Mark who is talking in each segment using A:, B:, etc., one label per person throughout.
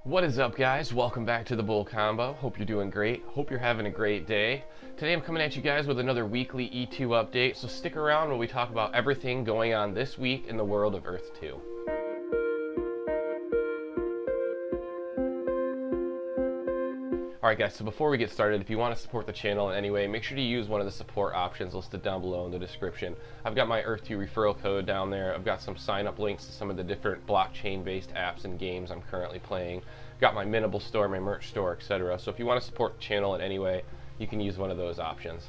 A: What is up, guys? Welcome back to the Bull Combo. Hope you're doing great. Hope you're having a great day. Today I'm coming at you guys with another weekly E2 update, so stick around when we talk about everything going on this week in the world of Earth 2. Alright guys, so before we get started, if you want to support the channel in any way, make sure to use one of the support options listed down below in the description. I've got my Earth 2 referral code down there. I've got some sign-up links to some of the different blockchain-based apps and games I'm currently playing. I've got my Mintable store, my merch store, etc. So if you want to support the channel in any way, you can use one of those options.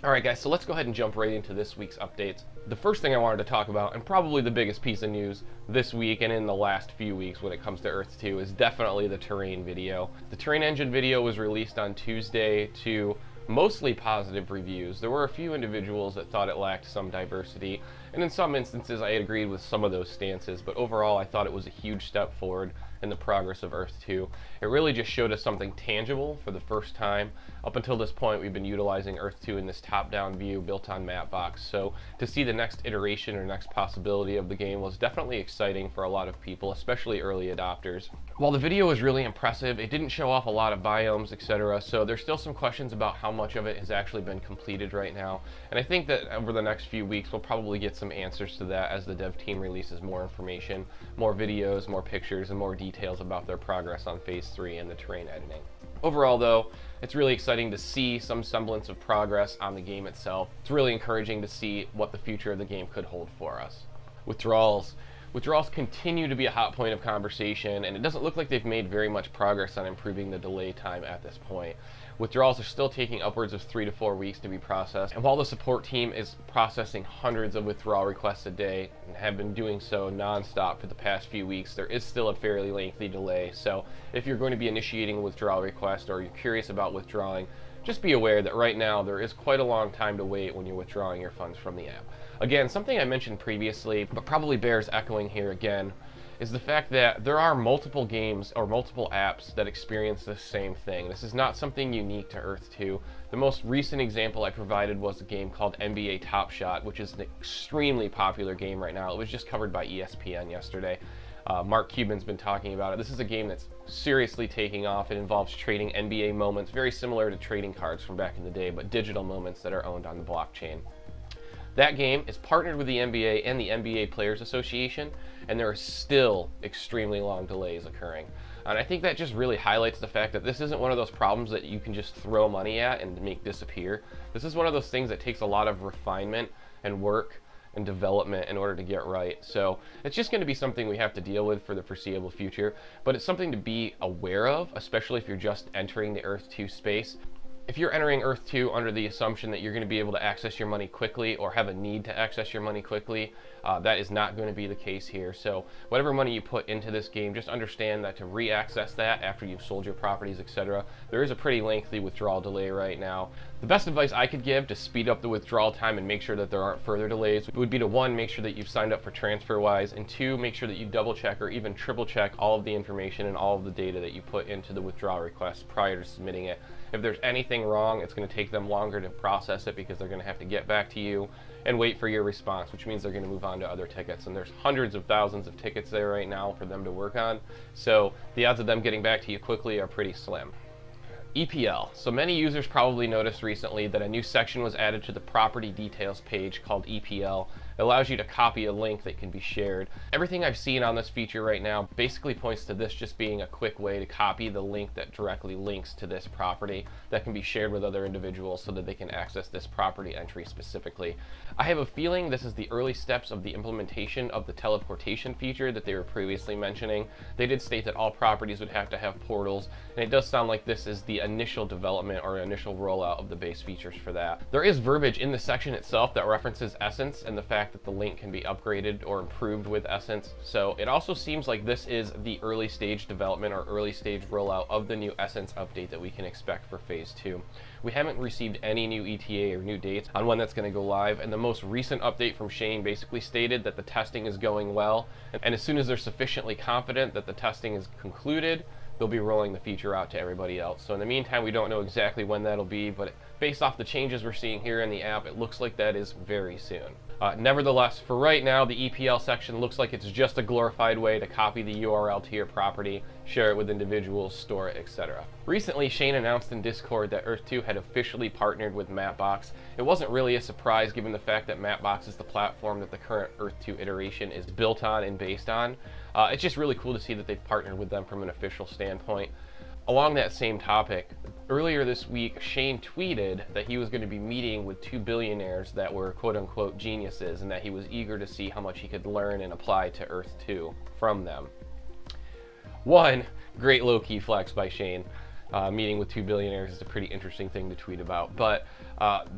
A: Alright guys, so let's go ahead and jump right into this week's updates. The first thing I wanted to talk about, and probably the biggest piece of news this week and in the last few weeks when it comes to Earth 2, is definitely the terrain video. The terrain engine video was released on Tuesday to mostly positive reviews. There were a few individuals that thought it lacked some diversity, and in some instances I agreed with some of those stances, but overall I thought it was a huge step forward in the progress of Earth 2. It really just showed us something tangible for the first time. Up until this point, we've been utilizing Earth 2 in this top-down view built on Mapbox, so to see the next iteration or next possibility of the game was definitely exciting for a lot of people, especially early adopters. While the video was really impressive, it didn't show off a lot of biomes, etc., so there's still some questions about how much of it has actually been completed right now, and I think that over the next few weeks we'll probably get some answers to that as the dev team releases more information, more videos, more pictures, and more details about their progress on Phase 3 and the terrain editing. Overall though, it's really exciting to see some semblance of progress on the game itself. It's really encouraging to see what the future of the game could hold for us. Withdrawals continue to be a hot point of conversation, and it doesn't look like they've made very much progress on improving the delay time at this point. Withdrawals are still taking upwards of 3 to 4 weeks to be processed, and while the support team is processing hundreds of withdrawal requests a day and have been doing so non-stop for the past few weeks, there is still a fairly lengthy delay. So if you're going to be initiating a withdrawal request or you're curious about withdrawing, just be aware that right now there is quite a long time to wait when you're withdrawing your funds from the app. Again, something I mentioned previously, but probably bears echoing here again, is the fact that there are multiple games or multiple apps that experience the same thing. This is not something unique to Earth 2. The most recent example I provided was a game called NBA Top Shot, which is an extremely popular game right now. It was just covered by ESPN yesterday. Mark Cuban's been talking about it. This is a game that's seriously taking off. It involves trading NBA moments, very similar to trading cards from back in the day, but digital moments that are owned on the blockchain. That game is partnered with the NBA and the NBA Players Association, and there are still extremely long delays occurring. And I think that just really highlights the fact that this isn't one of those problems that you can just throw money at and make disappear. This is one of those things that takes a lot of refinement and work and development in order to get right. So it's just going to be something we have to deal with for the foreseeable future, but it's something to be aware of, especially if you're just entering the Earth 2 space. If you're entering Earth 2 under the assumption that you're going to be able to access your money quickly or have a need to access your money quickly, that is not going to be the case here. So whatever money you put into this game, just understand that to re-access that after you've sold your properties, etc., there is a pretty lengthy withdrawal delay right now. The best advice I could give to speed up the withdrawal time and make sure that there aren't further delays would be to, 1, make sure that you've signed up for TransferWise, and 2, make sure that you double check or even triple check all of the information and all of the data that you put into the withdrawal request prior to submitting it. If there's anything wrong, it's going to take them longer to process it because they're going to have to get back to you and wait for your response, which means they're going to move on to other tickets. And there's hundreds of thousands of tickets there right now for them to work on. So the odds of them getting back to you quickly are pretty slim. EPL. So many users probably noticed recently that a new section was added to the property details page called EPL. It allows you to copy a link that can be shared. Everything I've seen on this feature right now basically points to this just being a quick way to copy the link that directly links to this property that can be shared with other individuals so that they can access this property entry specifically. I have a feeling this is the early steps of the implementation of the teleportation feature that they were previously mentioning. They did state that all properties would have to have portals, and it does sound like this is the initial development or initial rollout of the base features for that. There is verbiage in the section itself that references Essence and the fact that the link can be upgraded or improved with Essence. So it also seems like this is the early stage development or early stage rollout of the new Essence update that we can expect for Phase 2. We haven't received any new ETA or new dates on when that's going to go live, and the most recent update from Shane basically stated that the testing is going well, and as soon as they're sufficiently confident that the testing is concluded, they'll be rolling the feature out to everybody else. So in the meantime, we don't know exactly when that'll be, but based off the changes we're seeing here in the app, it looks like that is very soon. Nevertheless, for right now, the EPL section looks like it's just a glorified way to copy the URL to your property, share it with individuals, store it, etc. Recently, Shane announced in Discord that Earth-2 had officially partnered with Mapbox. It wasn't really a surprise given the fact that Mapbox is the platform that the current Earth-2 iteration is built on and based on. It's just really cool to see that they've partnered with them from an official standpoint. Along that same topic, earlier this week, Shane tweeted that he was going to be meeting with 2 billionaires that were quote-unquote geniuses, and that he was eager to see how much he could learn and apply to Earth-2 from them. One, great low-key flex by Shane. Meeting with 2 billionaires is a pretty interesting thing to tweet about. But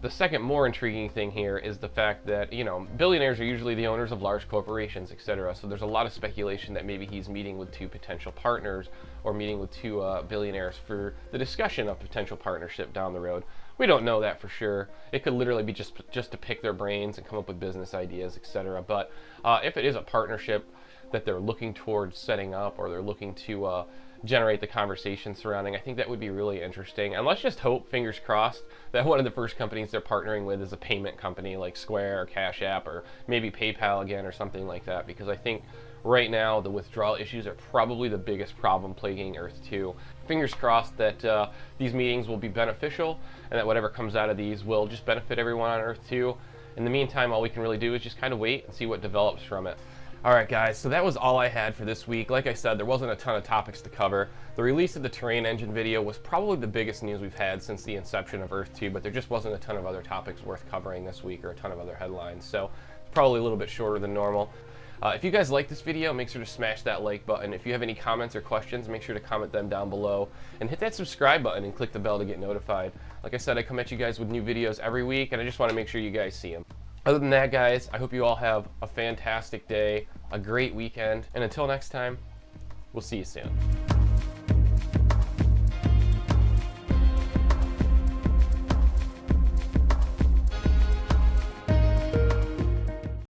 A: the second more intriguing thing here is the fact that, you know, billionaires are usually the owners of large corporations, etc. So there's a lot of speculation that maybe he's meeting with 2 potential partners, or meeting with 2 billionaires for the discussion of potential partnership down the road. We don't know that for sure. It could literally be just to pick their brains and come up with business ideas, etc. But if it is a partnership that they're looking towards setting up, or they're looking to generate the conversation surrounding, I think that would be really interesting. And let's just hope, fingers crossed, that one of the first companies they're partnering with is a payment company like Square or Cash App, or maybe PayPal again, or something like that, because I think right now the withdrawal issues are probably the biggest problem plaguing Earth-2. Fingers crossed that these meetings will be beneficial, and that whatever comes out of these will just benefit everyone on Earth-2. In the meantime, all we can really do is just kind of wait and see what develops from it. Alright guys, so that was all I had for this week. Like I said, there wasn't a ton of topics to cover. The release of the terrain engine video was probably the biggest news we've had since the inception of Earth-2, but there just wasn't a ton of other topics worth covering this week, or a ton of other headlines, so it's probably a little bit shorter than normal. If you guys like this video, make sure to smash that like button. If you have any comments or questions, make sure to comment them down below. And hit that subscribe button and click the bell to get notified. Like I said, I come at you guys with new videos every week, and I just want to make sure you guys see them. Other than that, guys, I hope you all have a fantastic day, a great weekend, and until next time, we'll see you soon.